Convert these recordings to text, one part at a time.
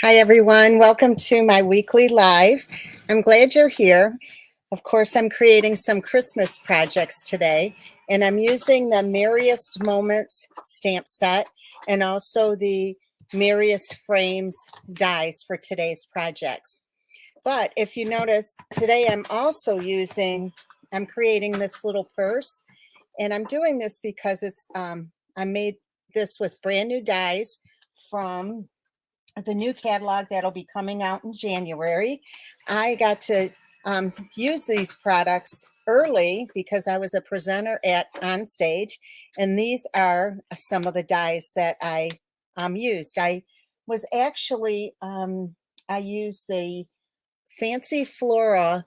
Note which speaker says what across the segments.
Speaker 1: Hi, everyone. Welcome to my weekly live. I'm glad you're here. Of course, I'm creating some Christmas projects today, and I'm using the Merriest Moments stamp set and also the Merriest Frames dies for today's projects. But if you notice, today I'm creating this little purse, and I'm doing this because I made this with brand new dies from the new catalog that'll be coming out in January. I got to use these products early because I was a presenter at On Stage, and these are some of the dies that I used. Was actually I used the Fancy Flora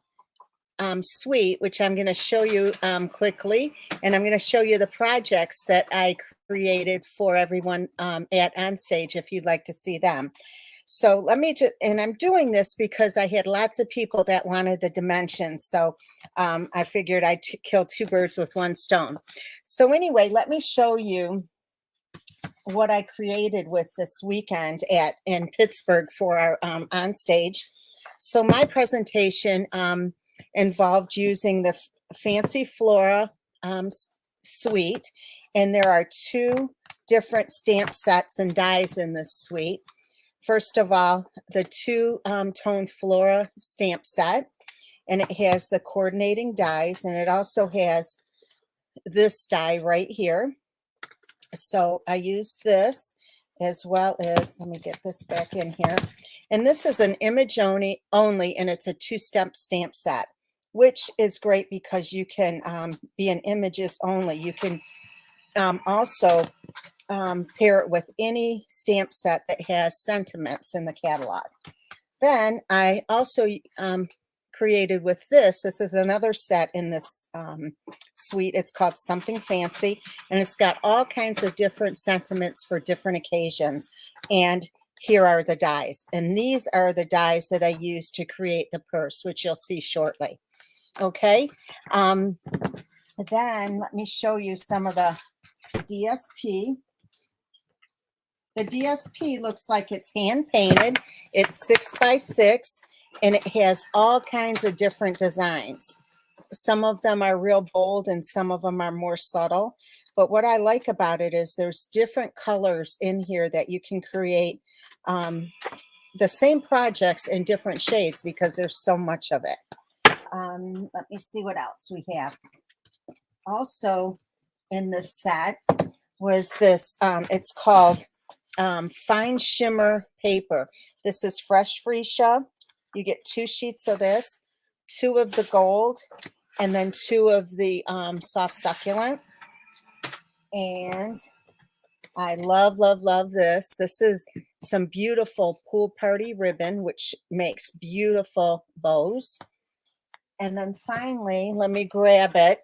Speaker 1: suite, which I'm going to show you quickly, and I'm going to show you the projects that I created for everyone at Onstage if you'd like to see them. So and I'm doing this because I had lots of people that wanted the dimensions. So I figured I'd kill two birds with one stone. So anyway, let me show you what I created with this weekend in Pittsburgh for our Onstage. So my presentation involved using the Fancy Flora suite, and there are two different stamp sets and dies in this suite. First of all, the two-tone Flora stamp set, and it has the coordinating dies, and it also has this die right here. So I used this as well as, let me get this back in here. And this is an image only, and it's a two-step stamp set, which is great because you can be an images only. You can also pair it with any stamp set that has sentiments in the catalog. Then I also created with this. This is another set in this suite. It's called Something Fancy, and it's got all kinds of different sentiments for different occasions. And here are the dies. And these are the dies that I used to create the purse, which you'll see shortly. Okay. Then let me show you some of the DSP. The DSP looks like it's hand painted. It's 6x6, and it has all kinds of different designs. Some of them are real bold and some of them are more subtle. But what I like about it is there's different colors in here that you can create the same projects in different shades because there's so much of it. Let me see what else we have. Also in this set was this, it's called fine shimmer paper. This is fresh freesia. You get 2 sheets of this, 2 of the gold, and then 2 of the soft succulent. And I love, love, love this. This is some beautiful pool party ribbon, which makes beautiful bows. And then finally, let me grab it.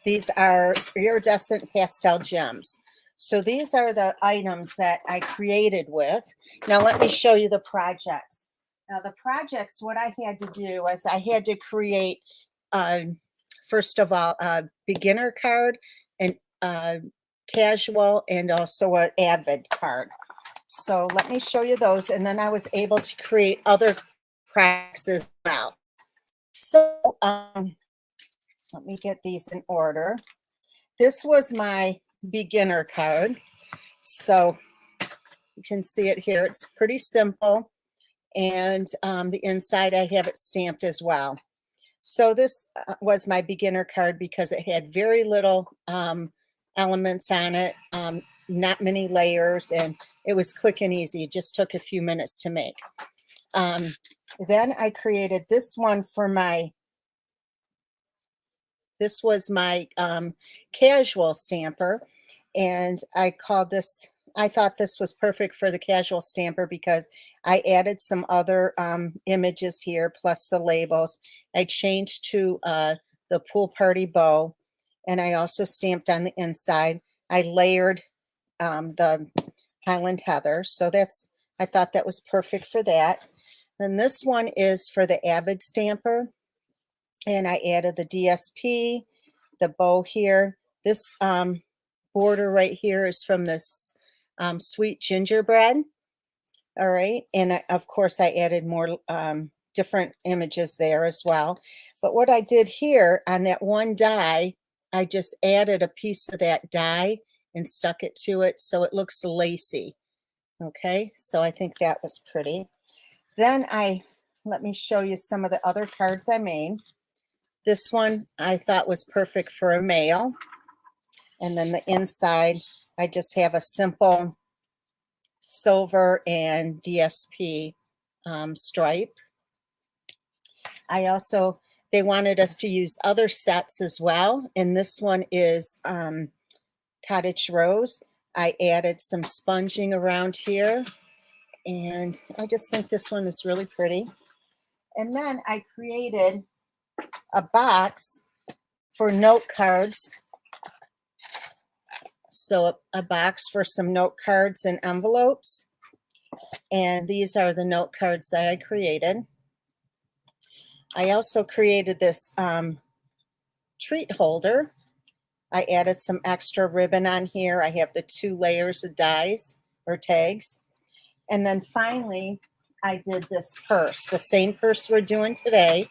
Speaker 1: These are iridescent pastel gems. So these are the items that I created with. Now let me show you the projects. Now the projects, what I had to do is I had to create, first of all, a beginner card, and casual, and also an avid card. So let me show you those, and then I was able to create other projects as well. So let me get these in order. This was my beginner card. So you can see it here. It's pretty simple. And the inside, I have it stamped as well. So this was my beginner card because it had very little elements on it, not many layers, and it was quick and easy. It just took a few minutes to make. Then I created this one for this was my casual stamper, and I thought this was perfect for the casual stamper because I added some other images here, plus the labels. I changed to the pool party bow, and I also stamped on the inside. I layered the Highland Heather, so I thought that was perfect for that. Then this one is for the avid stamper, and I added the DSP, the bow here. This border right here is from this sweet gingerbread. All right. And of course, I added more different images there as well. But what I did here on that one die, I just added a piece of that die and stuck it to it so it looks lacy. Okay. So I think that was pretty. Then let me show you some of the other cards I made. This one I thought was perfect for a male. And then the inside, I just have a simple silver and DSP stripe. They wanted us to use other sets as well. And this one is Cottage Rose. I added some sponging around here. And I just think this one is really pretty. And then I created a box for note cards. So a box for some note cards and envelopes. And these are the note cards that I created. I also created this treat holder. I added some extra ribbon on here. I have the 2 layers of dies or tags. And then finally, I did this purse, the same purse we're doing today,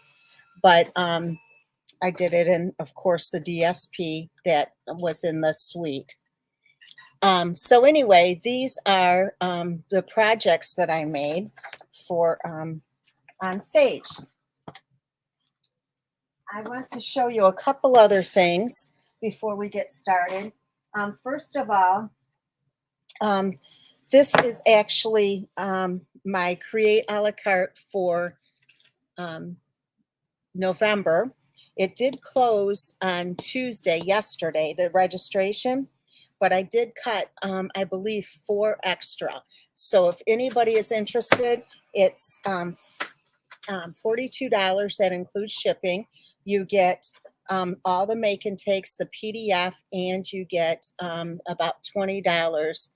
Speaker 1: but I did it in, of course, the DSP that was in the suite. So anyway, these are the projects that I made for on stage. I want to show you a couple other things before we get started. First of all, this is actually my Create a la carte for November. It did close on Tuesday, yesterday, the registration, but I did cut, I believe, 4 extra. So if anybody is interested, it's $42. That includes shipping. You get all the make and takes, the PDF, and you get about $20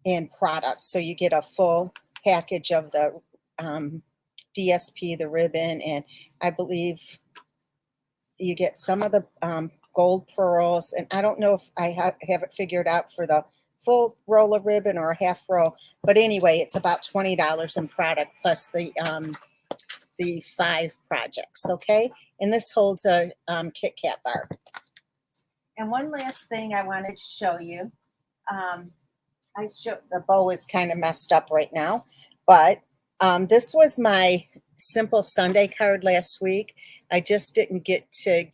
Speaker 1: in products. So you get a full package of the DSP, the ribbon, and I believe you get some of the gold pearls. And I don't know if I have it figured out for the full roll of ribbon or a half roll. But anyway, it's about $20 in product plus the 5 projects, okay? And this holds a Kit Kat bar. And one last thing I wanted to show you. The bow is kind of messed up right now, but this was my Simple Sunday card last week. I just didn't get to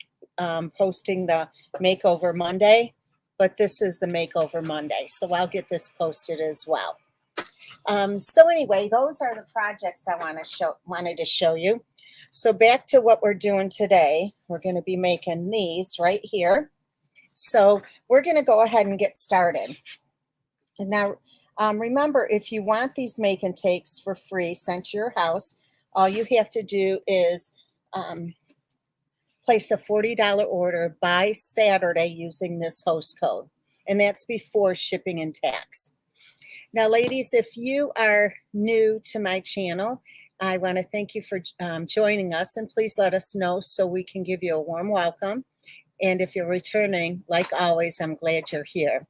Speaker 1: posting the Makeover Monday, but this is the Makeover Monday, so I'll get this posted as well. So anyway, those are the projects I wanted to show you. So back to what we're doing today. We're going to be making these right here. So we're going to go ahead and get started. And now, remember, if you want these make and takes for free sent to your house, all you have to do is place a $40 order by Saturday using this host code. And that's before shipping and tax. Now, ladies, if you are new to my channel, I want to thank you for joining us, and please let us know so we can give you a warm welcome. And if you're returning, like always, I'm glad you're here.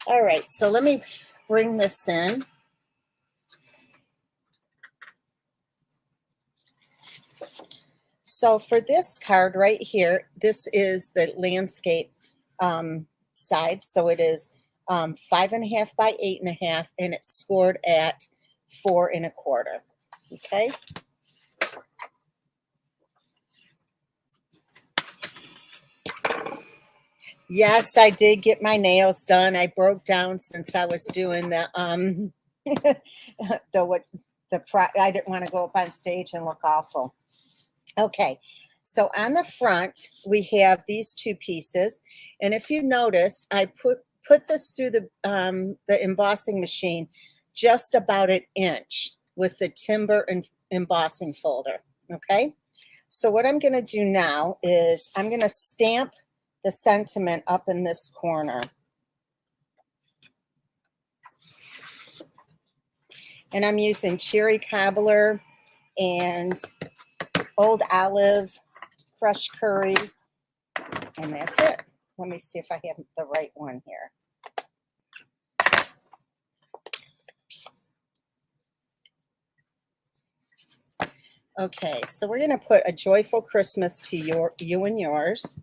Speaker 1: All right, so let me bring this in. So for this card right here, this is the landscape side. So it is 5.5 by 8.5, and it's scored at 4 1/4. Okay. Yes, I did get my nails done. I broke down since I was doing the I didn't want to go up on stage and look awful. Okay, so on the front we have these 2 pieces, and if you noticed, I put this through the embossing machine just about 1 inch with the timber and embossing folder. Okay, so what I'm going to do now is I'm going to stamp the sentiment up in this corner. And I'm using cherry cobbler and old olive, fresh curry, and that's it. Let me see if I have the right one here. Okay, so we're going to put a joyful Christmas to you and yours.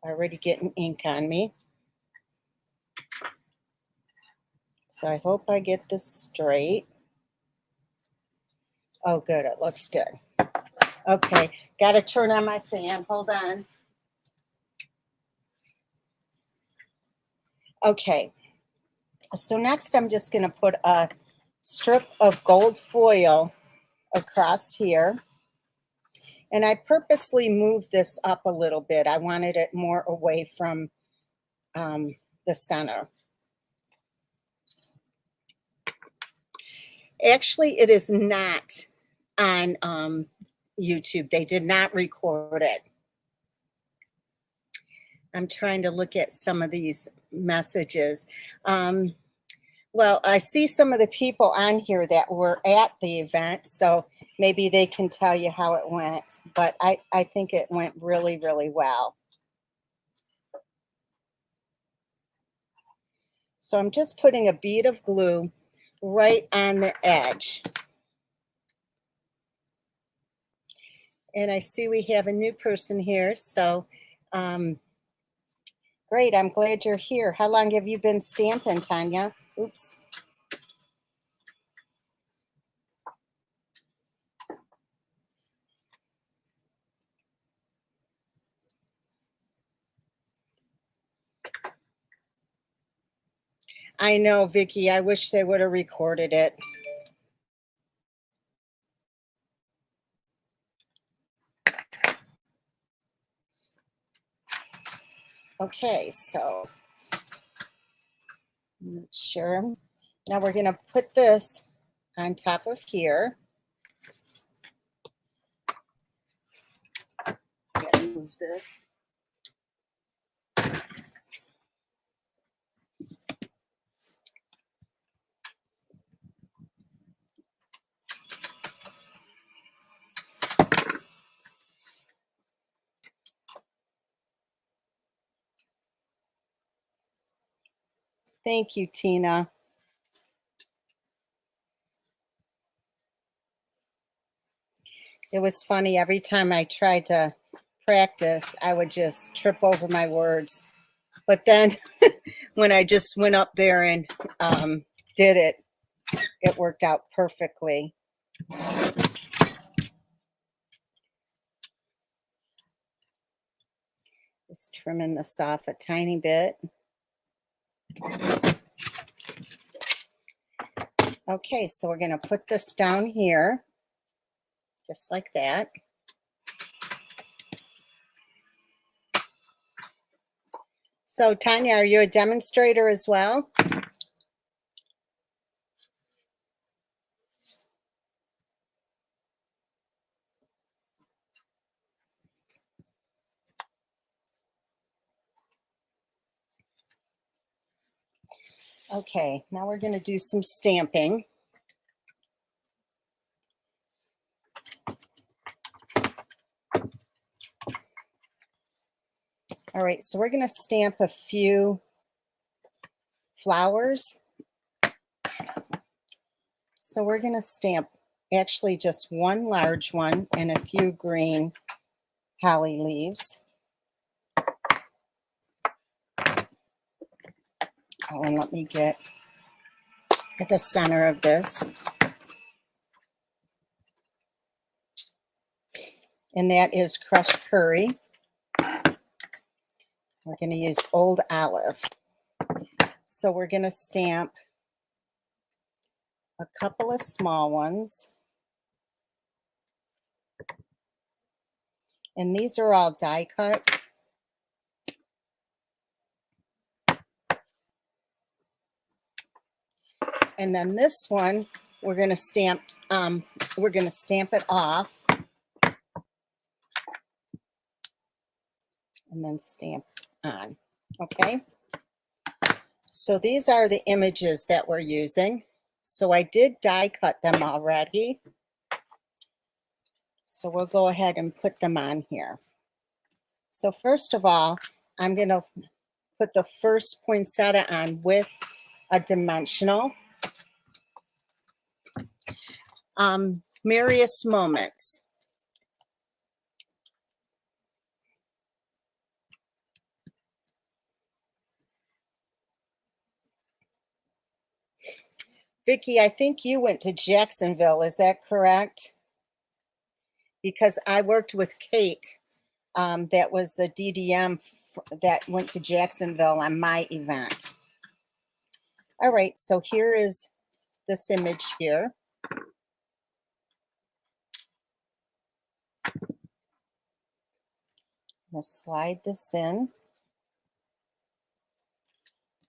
Speaker 1: Already getting ink on me. So I hope I get this straight. Oh, good. It looks good. Okay, got to turn on my fan. Hold on. Okay, so next I'm just going to put a strip of gold foil across here. And I purposely moved this up a little bit. I wanted it more away from the center. Actually, it is not on YouTube. They did not record it. I'm trying to look at some of these messages. Well, I see some of the people on here that were at the event, so maybe they can tell you how it went. But I think it went really, really well. So I'm just putting a bead of glue right on the edge. And I see we have a new person here, so great. I'm glad you're here. How long have you been stamping, Tanya? Oops. I know, Vicki. I wish they would have recorded it. Okay, so sure. Now we're going to put this on top of here. I'm going to move this. Thank you, Tina. It was funny. Every time I tried to practice, I would just trip over my words. But then when I just went up there and did it, it worked out perfectly. Just trimming this off a tiny bit. Okay, so we're going to put this down here, just like that. So, Tanya, are you a demonstrator as well? Okay, now we're going to do some stamping. All right, so we're going to stamp a few flowers. So we're going to stamp actually just one large one and a few green holly leaves. Oh, and let me get at the center of this. And that is crushed curry. We're going to use old olive. So we're going to stamp a couple of small ones. And these are all die cut. And then this one, we're going to stamp it off. And then stamp on. Okay. So these are the images that we're using. So I did die cut them already. So we'll go ahead and put them on here. So first of all, I'm going to put the first poinsettia on with a dimensional. Merriest Moments. Vicki, I think you went to Jacksonville, is that correct? Because I worked with Kate, that was the DDM that went to Jacksonville on my event. All right, so here is this image here. I'm going to slide this in.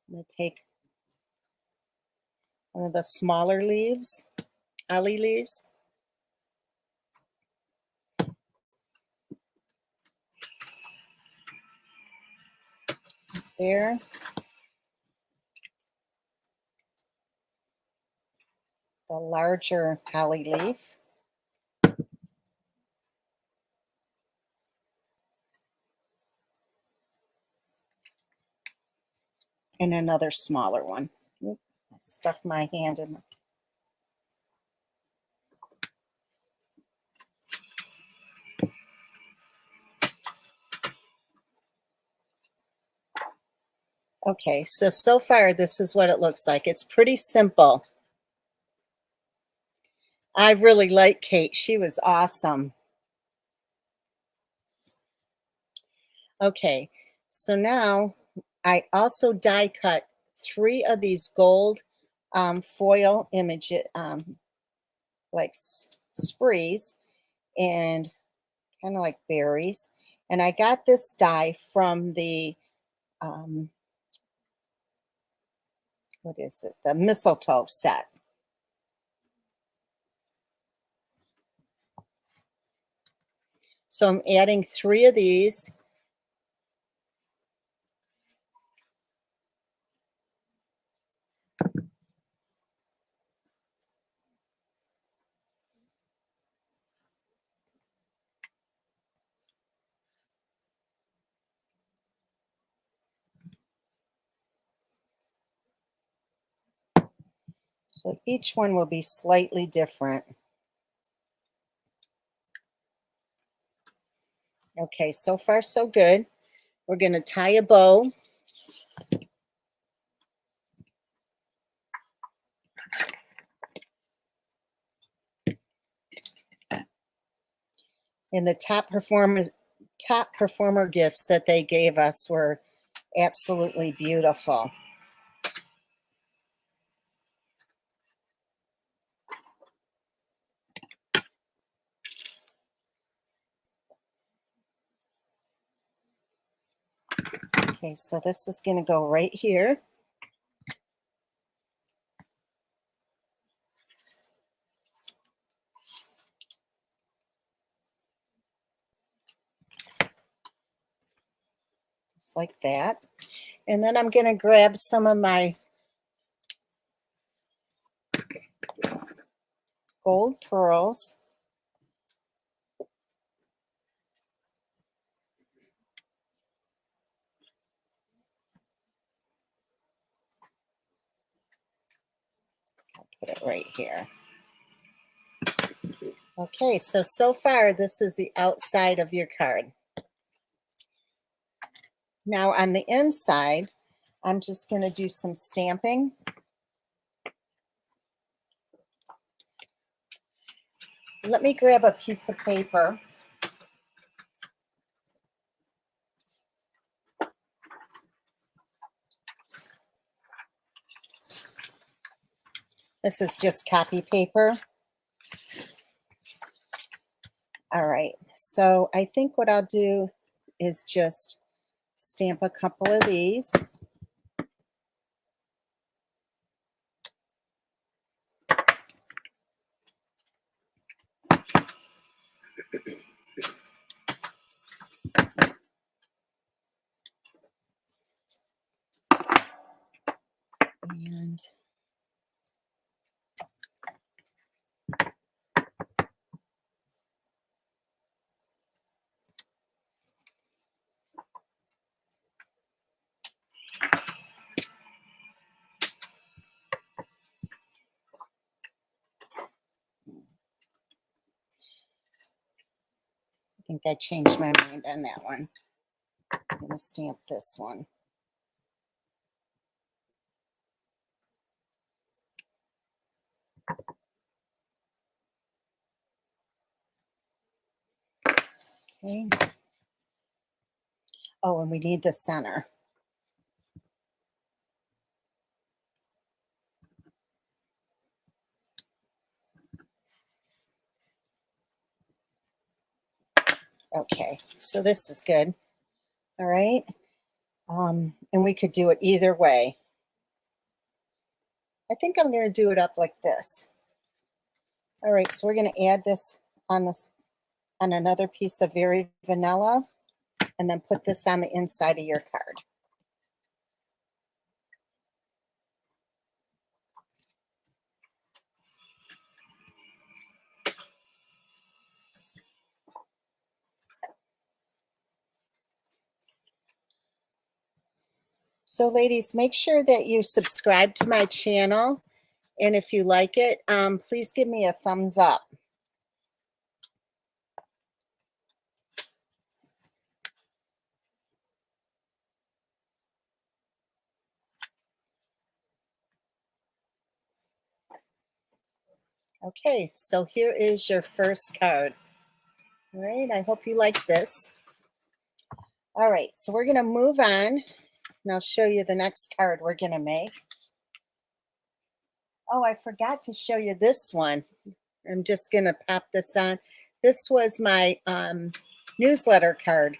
Speaker 1: I'm going to take one of the smaller leaves, holly leaves. There. The larger holly leaf. And another smaller one. Oop, I stuck my hand in. Okay, so far this is what it looks like. It's pretty simple. I really like Kate. She was awesome. Okay, so now I also die cut 3 of these gold foil image, like sprees, and kind of like berries. And I got this die from the, what is it? The mistletoe set. So I'm adding 3 of these. So each one will be slightly different. Okay, so far so good. We're going to tie a bow. And the top performer gifts that they gave us were absolutely beautiful. Okay, so this is going to go right here. Just like that. And then I'm going to grab some of my gold pearls. I'll put it right here. Okay, so far this is the outside of your card. Now on the inside, I'm just going to do some stamping. Let me grab a piece of paper. This is just copy paper. All right, so I think what I'll do is just stamp a couple of these. And think I changed my mind on that one. I'm going to stamp this one. Okay. Oh, and we need the center. Okay, so this is good. All right. And we could do it either way. I think I'm going to do it up like this. All right, so we're going to add this on another piece of Very Vanilla, and then put this on the inside of your card. So ladies, make sure that you subscribe to my channel. And if you like it, please give me a thumbs up. Okay, so here is your first card. All right, I hope you like this. All right, so we're going to move on, and I'll show you the next card we're going to make. Oh, I forgot to show you this one. I'm just going to pop this on. This was my newsletter card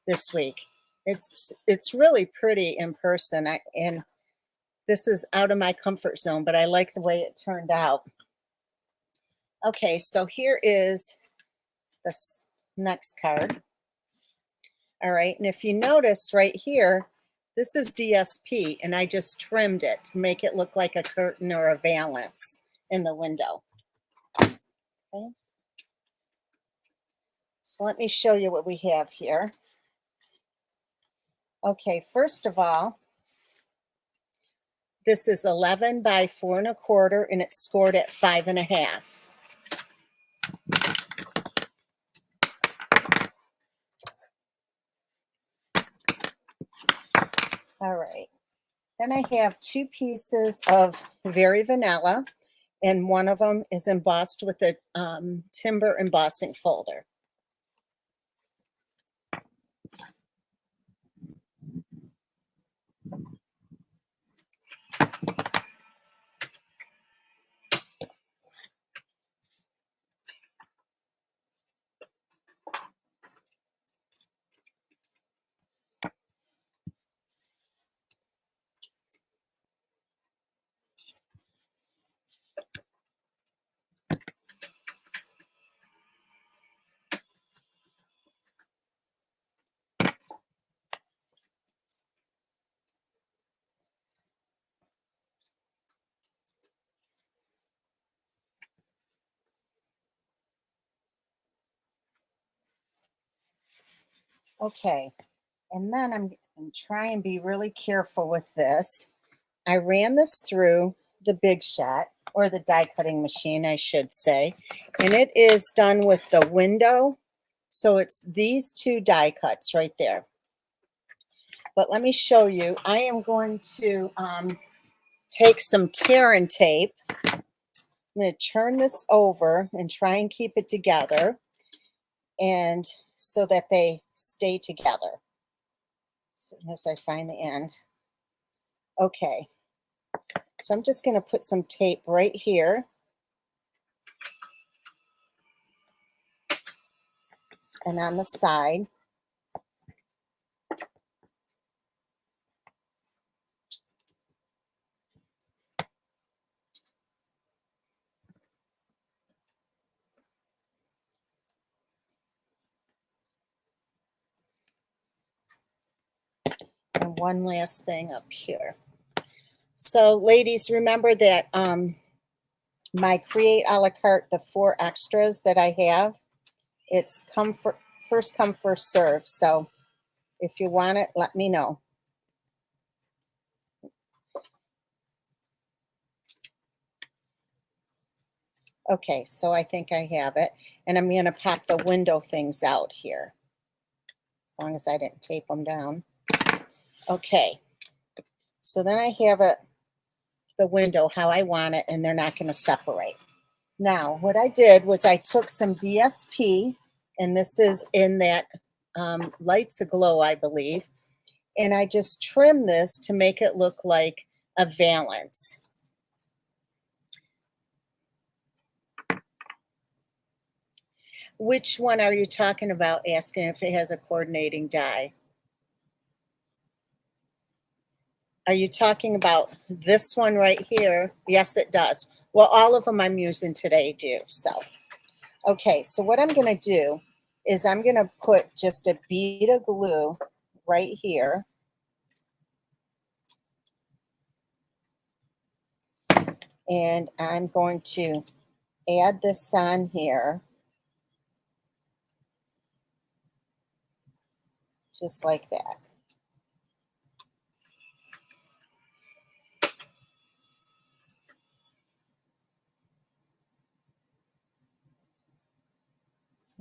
Speaker 1: this week. It's really pretty in person, and this is out of my comfort zone, but I like the way it turned out. Okay, so here is this next card. All right, and if you notice right here, this is DSP, and I just trimmed it to make it look like a curtain or a valance in the window. Okay. So let me show you what we have here. Okay, first of all, this is 11 by 4 1/4, and it's scored at 5 1/2. All right. Then I have 2 pieces of Very Vanilla, and one of them is embossed with a timber embossing folder. Okay, and then I'm going to try and be really careful with this. I ran this through the Big Shot, or the die cutting machine, I should say, and it is done with the window. So it's these 2 die cuts right there. But let me show you. I am going to take some tear and tape. I'm going to turn this over and try and keep it together, and so that they stay together. So as I find the end. Okay. So I'm just going to put some tape right here. And on the side. And one last thing up here. So ladies, remember that my Create a la carte, the 4 extras that I have, it's first come, first serve. So if you want it, let me know. Okay, so I think I have it. And I'm going to pop the window things out here, as long as I didn't tape them down. Okay, so then I have it, the window how I want it, and they're not going to separate. Now, what I did was I took some DSP, and this is in that Lights Aglow, I believe, and I just trimmed this to make it look like a valance. Which one are you talking about, asking if it has a coordinating die? Are you talking about this one right here? Yes, it does. Well, all of them I'm using today do. So, okay, so what I'm going to do is I'm going to put just a bead of glue right here. And I'm going to add this on here. Just like that.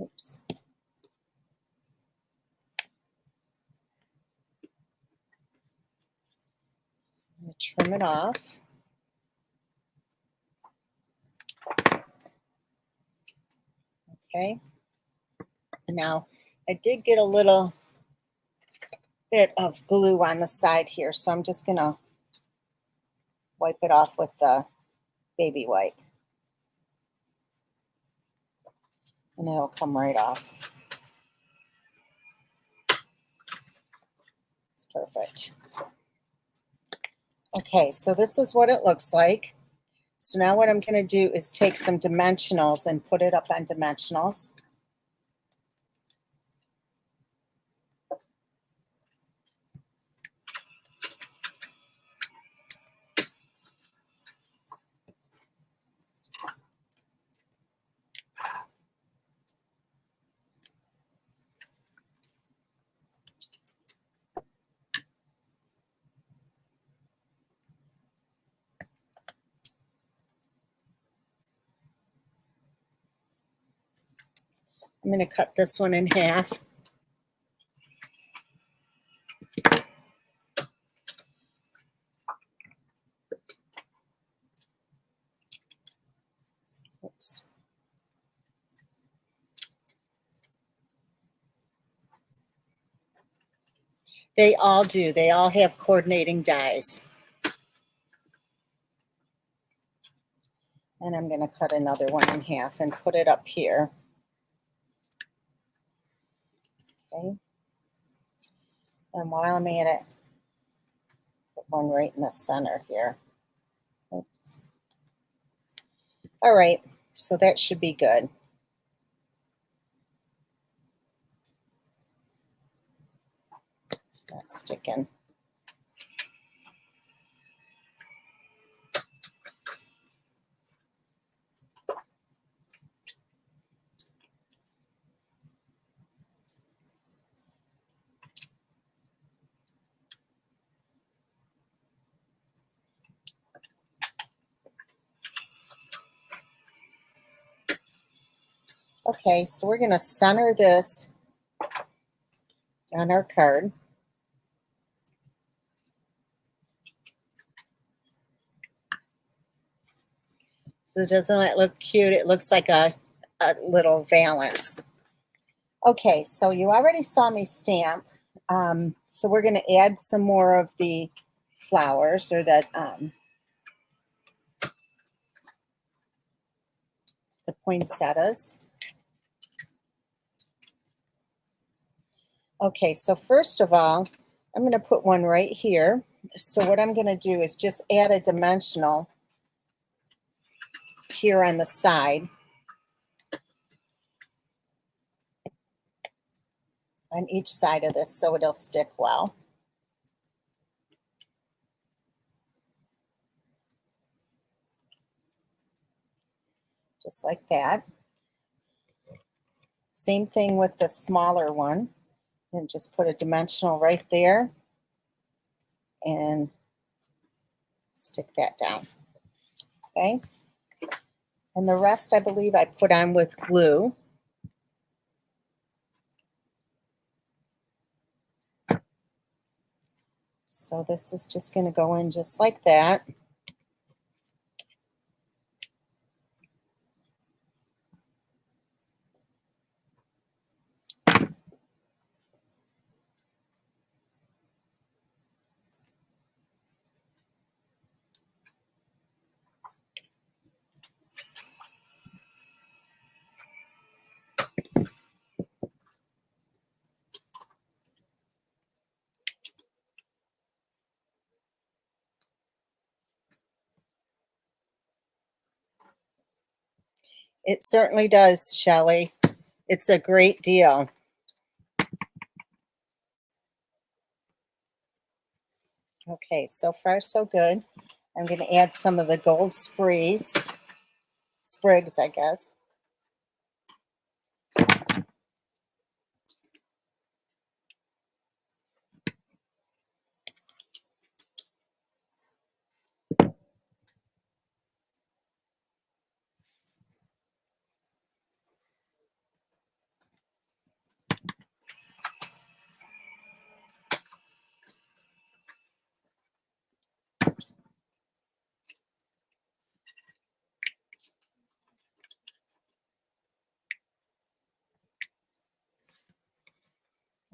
Speaker 1: Oops. I'm going to trim it off. Okay. Now, I did get a little bit of glue on the side here, so I'm just going to wipe it off with the baby wipe. And it'll come right off. It's perfect. Okay, so this is what it looks like. So now what I'm going to do is take some dimensionals and put it up on dimensionals. I'm going to cut this one in half. Oops. They all do. They all have coordinating dies. And I'm going to cut another one in half and put it up here. Okay. And while I'm at it, put one right in the center here. Oops. All right, so that should be good. It's not sticking. Okay, so we're going to center this on our card. So doesn't it look cute? It looks like a little valance. Okay, so you already saw me stamp. So we're going to add some more of the flowers or the poinsettias. Okay, so first of all, I'm going to put one right here. So what I'm going to do is just add a dimensional here on the side. On each side of this so it'll stick well. Just like that. Same thing with the smaller one. And just put a dimensional right there and stick that down. Okay. And the rest, I believe, I put on with glue. So this is just going to go in just like that. It certainly does, Shelley. It's a great deal. Okay, so far so good. I'm going to add some of the gold sprigs, I guess.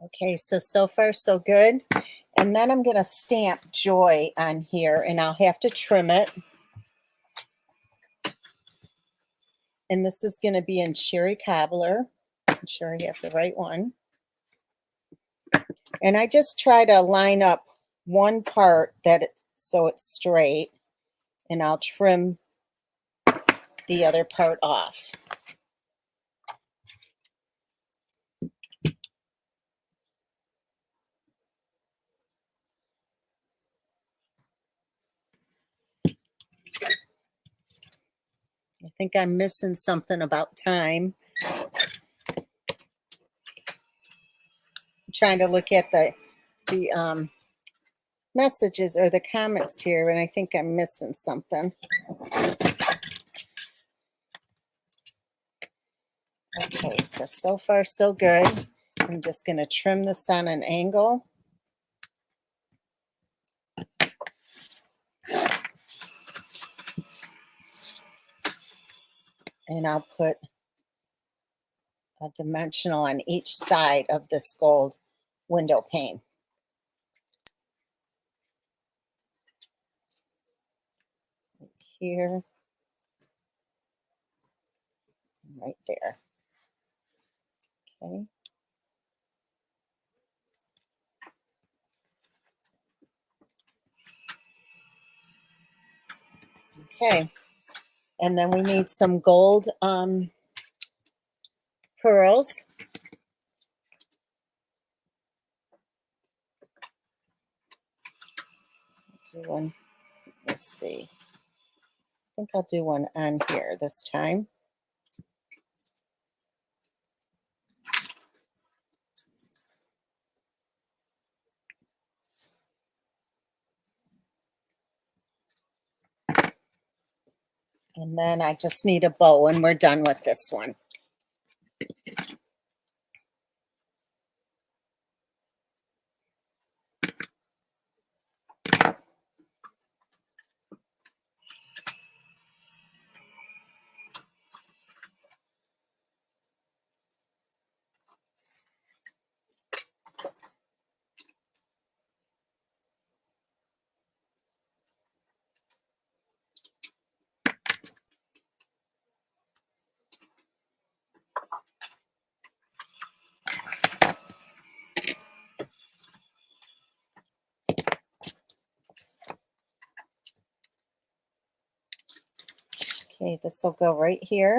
Speaker 1: Okay, so far so good. And then I'm going to stamp Joy on here, and I'll have to trim it. And this is going to be in Sherry Cobbler. I'm sure I have the right one. And I just try to line up one part so it's straight, and I'll trim the other part off. I think I'm missing something about time. I'm trying to look at the messages or the comments here, and I think I'm missing something. Okay, so far so good. I'm just going to trim this on an angle. And I'll put a dimensional on each side of this gold window pane. Here, right there. Okay. Okay. And then we need some gold pearls. Do one. Let's see. I think I'll do one on here this time. And then I just need a bow, and we're done with this one. Okay, this will go right here.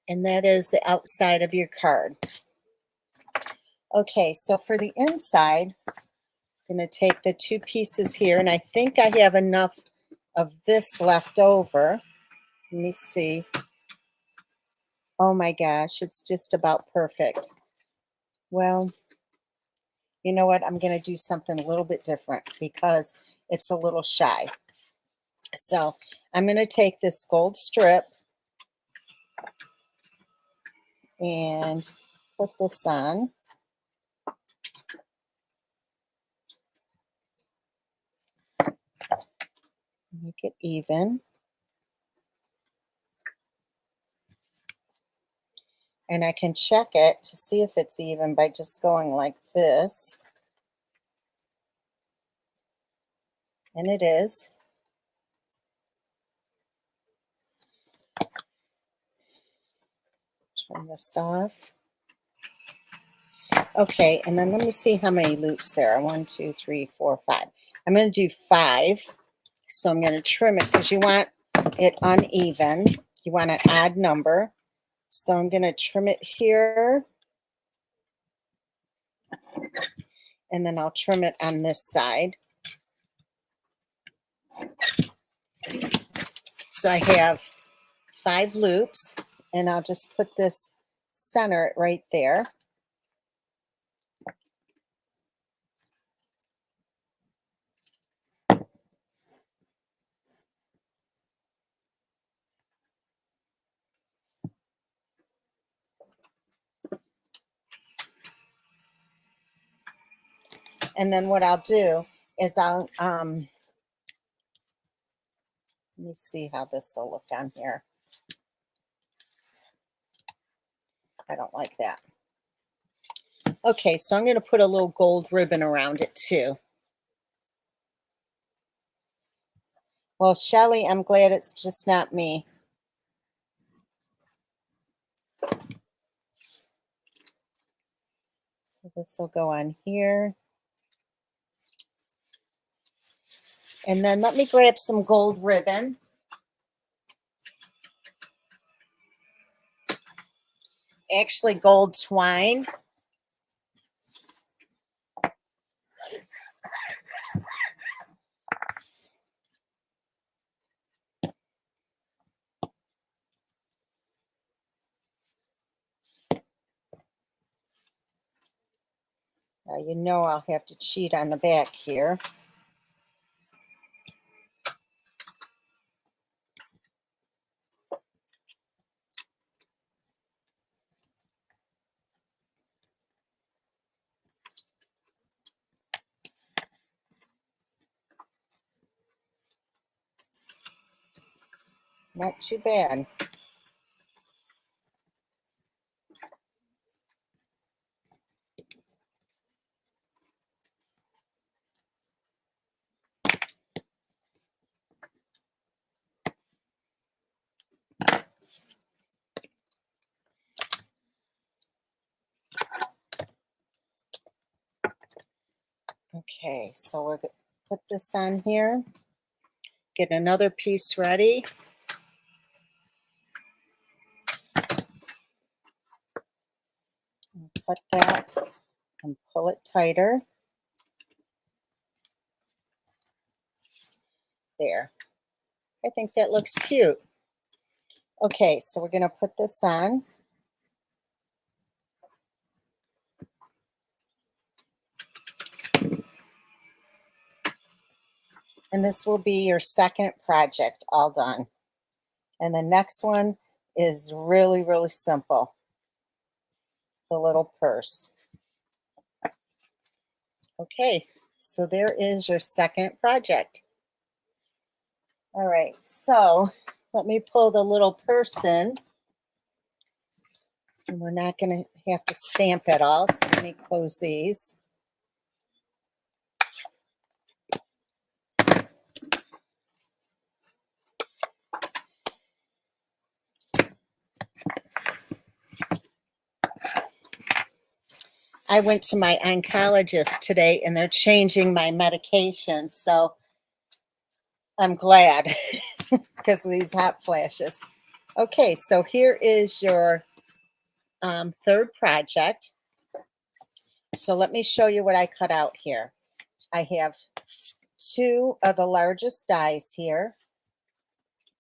Speaker 1: And that is the outside of your card. Okay, so for the inside, I'm going to take the two pieces here, and I think I have enough of this left over. Let me see. Oh my gosh, it's just about perfect. Well, you know what? I'm going to do something a little bit different because it's a little shy. So I'm going to take this gold strip and put this on. Make it even. And I can check it to see if it's even by just going like this. And it is. Turn this off. Okay, and then let me see how many loops there are. 1, 2, 3, 4, 5. I'm going to do 5. So I'm going to trim it because you want it uneven. You want an odd number. So I'm going to trim it here. And then I'll trim it on this side. So I have 5 loops. And I'll just put this, center it right there. And then what I'll do is I'll, let me see how this will look on here. I don't like that. Okay, so I'm going to put a little gold ribbon around it too. Well, Shelly, I'm glad it's just not me. So this will go on here. And then let me grab some gold ribbon. Actually, gold twine. Now you know I'll have to cheat on the back here. Not too bad. Okay, so we're going to put this on here. Get another piece ready. Put that and pull it tighter. There. I think that looks cute. Okay, so we're going to put this on. And this will be your second project all done. And the next one is really, really simple. The little purse. Okay, so there is your second project. All right, so let me pull the little purse in. And we're not going to have to stamp it all, so let me close these. I went to my oncologist today and they're changing my medication, so I'm glad because of these hot flashes. Okay, so here is your third project. So let me show you what I cut out here. I have 2 of the largest dies here,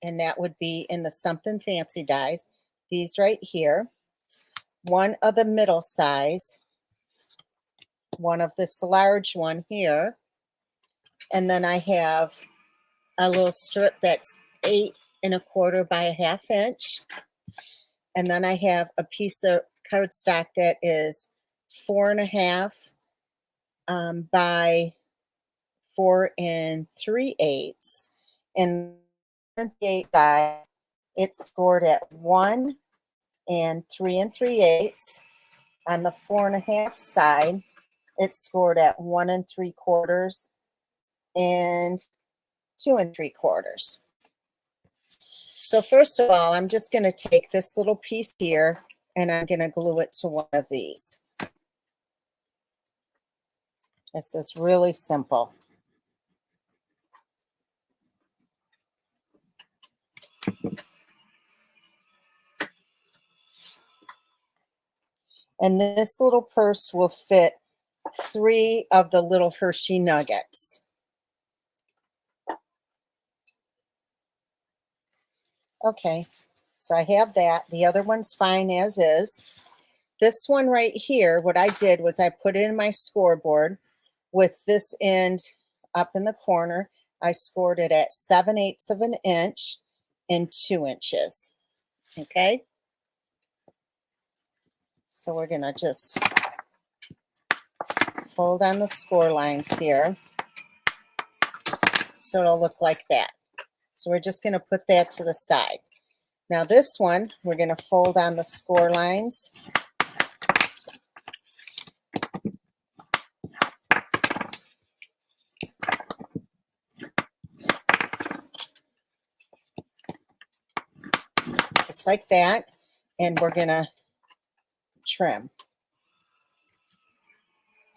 Speaker 1: and that would be in the Something Fancy dies. These right here. 1 of the middle size, 1 of this large one here, and then I have a little strip that's 8 1/4 by 1/2 inch. And then I have a piece of cardstock that is 4 1/2 by 4 3/8. And the 8 side, it's scored at 1 3 3/8. On the 4 1/2 side, it's scored at 1 3/4 and 2 3/4. So first of all, I'm just going to take this little piece here and I'm going to glue it to one of these. This is really simple. And this little purse will fit 3 of the little Hershey nuggets. Okay, so I have that. The other one's fine as is. This one right here, what I did was I put it in my scoreboard with this end up in the corner. I scored it at 7/8 of an inch and 2 inches. Okay, so we're gonna just fold on the score lines here so it'll look like that. So we're just gonna put that to the side. Now this one, we're gonna fold on the score lines. Just like that, and we're gonna trim.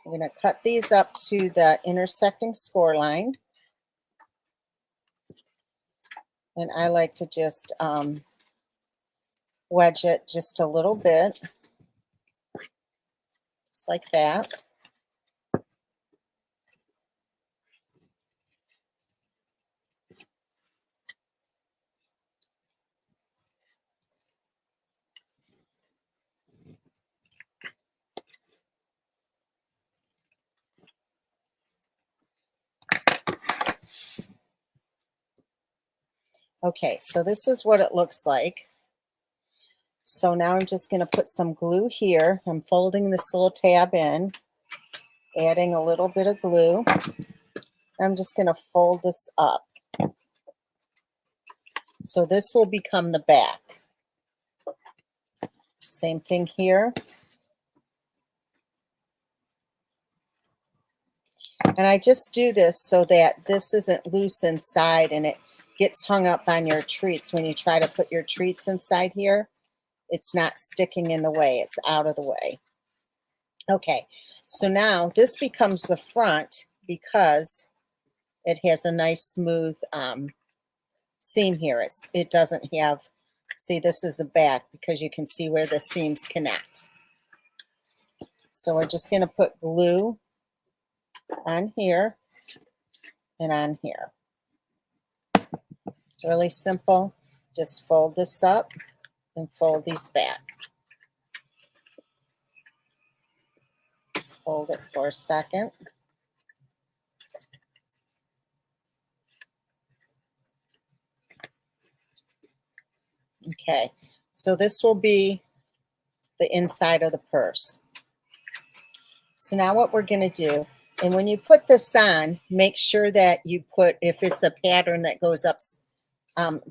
Speaker 1: We're gonna cut these up to the intersecting score line. And I like to just wedge it just a little bit, just like that. Okay, so this is what it looks like. So now I'm just going to put some glue here. I'm folding this little tab in, adding a little bit of glue. I'm just going to fold this up. So this will become the back. Same thing here. And I just do this so that this isn't loose inside and it gets hung up on your treats. When you try to put your treats inside here, it's not sticking in the way. It's out of the way. Okay, so now this becomes the front because it has a nice smooth seam here. It doesn't have, see, this is the back because you can see where the seams connect. So we're just going to put glue on here and on here. It's really simple. Just fold this up and fold these back. Just hold it for a second. Okay, so this will be the inside of the purse. So now what we're going to do, and when you put this on, make sure that you put, if it's a pattern that goes up,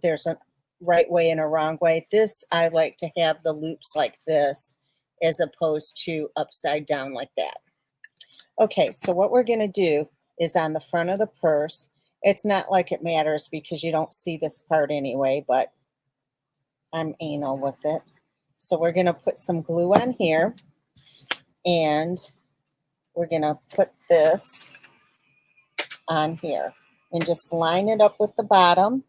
Speaker 1: there's a right way and a wrong way. This, I like to have the loops like this as opposed to upside down like that. Okay, so what we're going to do is on the front of the purse, it's not like it matters because you don't see this part anyway, but I'm anal with it. So we're going to put some glue on here, and we're going to put this on here and just line it up with the bottom.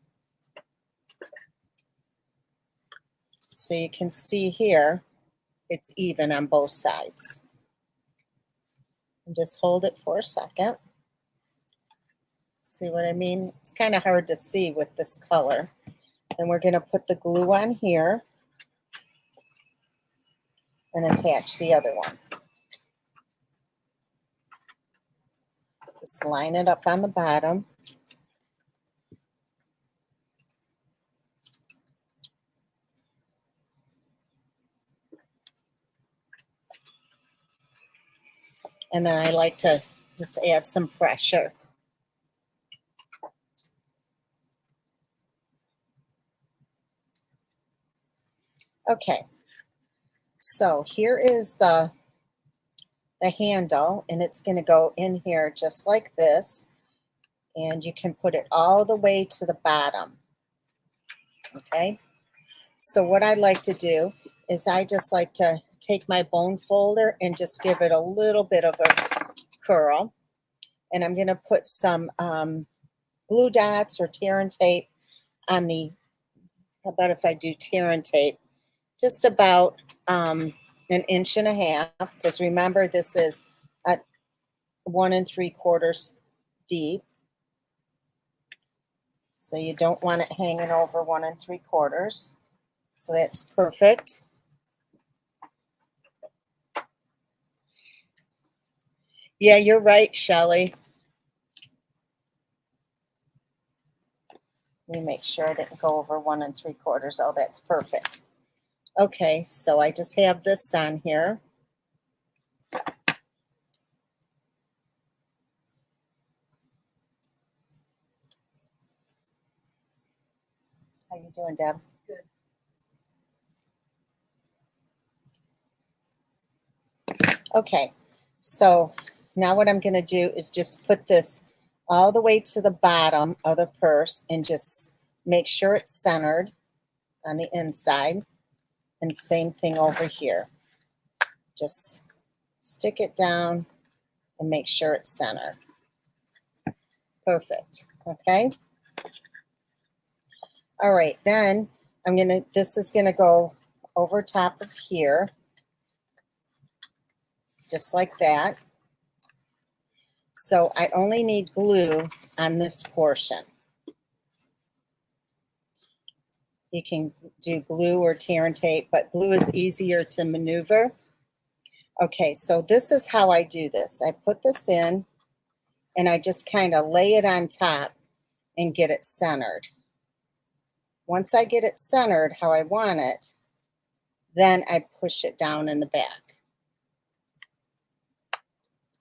Speaker 1: So you can see here, it's even on both sides. And just hold it for a second. See what I mean? It's kind of hard to see with this color. Then we're going to put the glue on here and attach the other one. Just line it up on the bottom. And then I like to just add some pressure. Okay, so here is the handle, and it's going to go in here just like this, and you can put it all the way to the bottom. Okay, so what I like to do is I just like to take my bone folder and just give it a little bit of a curl, and I'm going to put some glue dots or tear and tape on the, how about if I do tear and tape, just about an inch and a half, because remember this is at 1 3/4 deep. So you don't want it hanging over 1 3/4. So that's perfect. Yeah, you're right, Shelley. Let me make sure I didn't go over 1 3/4. Oh, that's perfect. Okay, so I just have this on here. How you doing, Deb? Good. Okay, so now what I'm going to do is just put this all the way to the bottom of the purse and just make sure it's centered on the inside. And same thing over here. Just stick it down and make sure it's centered. Perfect. Okay. All right, then this is gonna go over top of here, just like that. So I only need glue on this portion. You can do glue or tear and tape, but glue is easier to maneuver. Okay, so this is how I do this. I put this in and I just kind of lay it on top and get it centered. Once I get it centered how I want it, then I push it down in the back.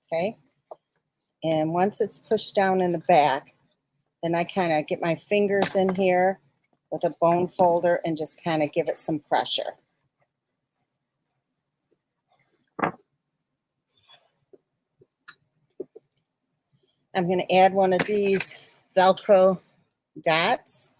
Speaker 1: Okay, and once it's pushed down in the back, then I kind of get my fingers in here with a bone folder and just kind of give it some pressure. I'm going to add one of these Velcro dots.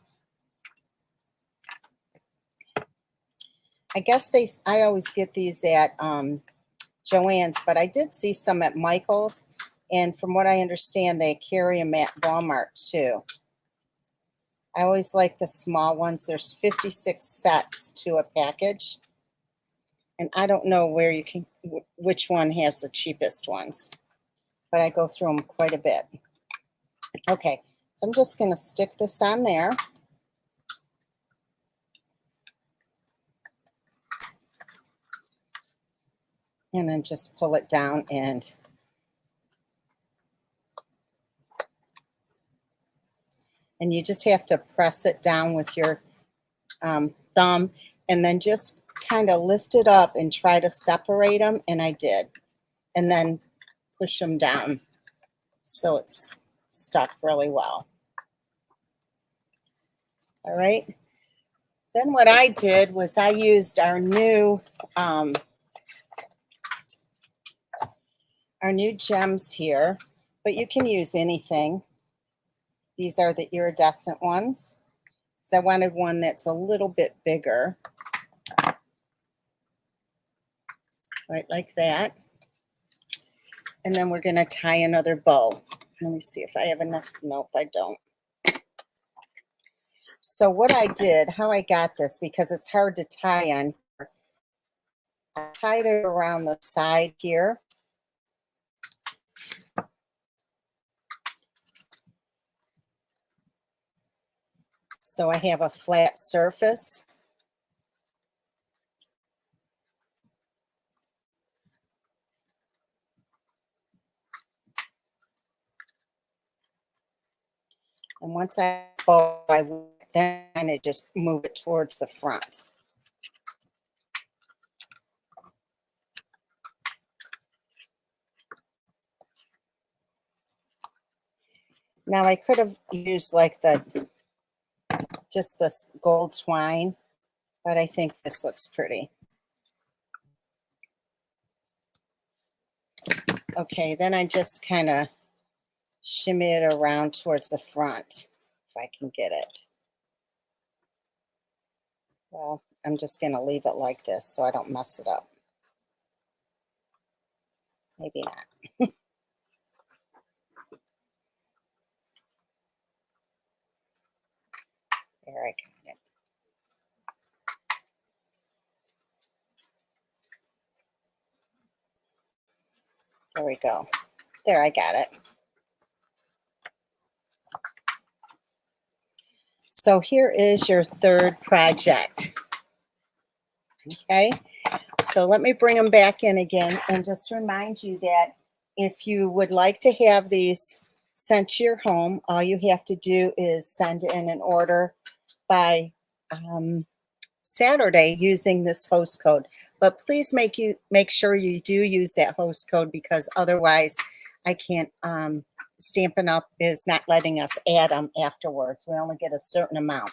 Speaker 1: I guess I always get these at Joann's, but I did see some at Michael's, and from what I understand, they carry them at Walmart too. I always like the small ones. There's 56 sets to a package, and I don't know where you can, which one has the cheapest ones, but I go through them quite a bit. Okay, so I'm just going to stick this on there. And then just pull it down and you just have to press it down with your thumb and then just kind of lift it up and try to separate them, and I did. And then push them down so it's stuck really well. All right. Then what I did was I used our new gems here, but you can use anything. These are the iridescent ones. So I wanted one that's a little bit bigger. Right, like that. And then we're going to tie another bow. Let me see if I have enough. Nope, I don't. So what I did, how I got this, because it's hard to tie on here, I tied it around the side here. So I have a flat surface. And once I bow, then I just move it towards the front. Now I could have used like just this gold twine, but I think this looks pretty. Okay, then I just kind of shimmy it around towards the front, if I can get it. Well, I'm just going to leave it like this so I don't mess it up. Maybe not. There, I got it. There we go. There, I got it. So here is your third project. Okay, so let me bring them back in again and just remind you that if you would like to have these sent to your home, all you have to do is send in an order by Saturday using this host code. But please make sure you do use that host code, because otherwise I can't Stampin' Up! Is not letting us add them afterwards. We only get a certain amount.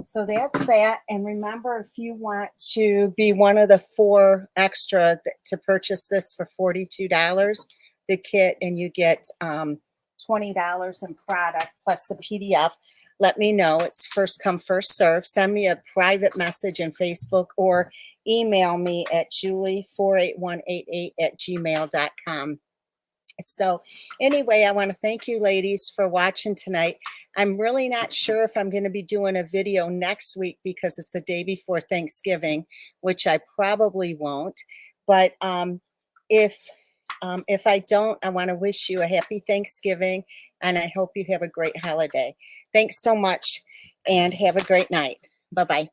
Speaker 1: So that's that. And remember, if you want to be one of the 4 extra to purchase this for $42, the kit, and you get $20 in product plus the PDF, let me know. It's first come, first serve. Send me a private message in Facebook or email me at julie48188@gmail.com. So anyway, I want to thank you ladies for watching tonight. I'm really not sure if I'm going to be doing a video next week because it's the day before Thanksgiving, which I probably won't. But if I don't, I want to wish you a happy Thanksgiving, and I hope you have a great holiday. Thanks so much, and have a great night. Bye-bye.